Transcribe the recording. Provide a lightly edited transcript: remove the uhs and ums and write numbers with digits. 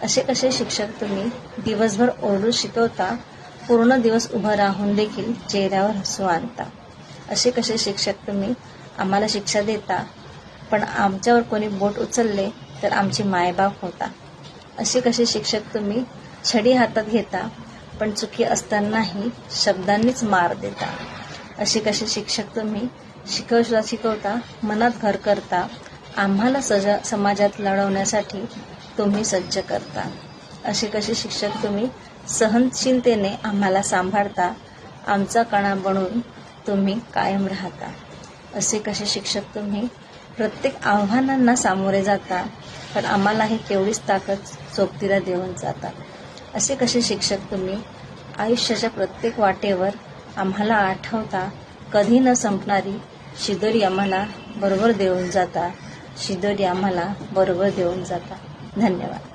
असे कसे शिक्षक तुम्ही दिवसभर ओरडून शिकवता, पूर्ण दिवस उभं राहून देखील चेहऱ्यावर हसू आणता. असे कसे शिक्षक तुम्ही आम्हाला शिक्षा देता, पण आमच्यावर कोणी बोट उचलले तर आमचे मायबाप होता. असे कसे शिक्षक तुम्ही छडी हातात घेता, पण चुकी असतानाही शब्दांनीच मार देता. असे कसे शिक्षक तुम्ही शिकवता, मनात घर करता, आम्हाला समाजात लढवण्यासाठी तुम्ही सज्ज करता. असे कसे शिक्षक तुम्ही सहनशीलतेने आम्हाला सांभाळता, आमचा कणा बनून तुम्ही कायम राहता. असे कसे शिक्षक तुम्ही प्रत्येक आव्हानांना सामोरे जाता, पण आम्हालाही तेवढीच ताकद सोबतीला देऊन जाता. असे कसे शिक्षक तुम्ही आयुष्याच्या प्रत्येक वाटेवर आम्हाला आठवता, कधी न संपणारी शिदोरी आम्हाला बरोबर देऊन जाता. धन्यवाद.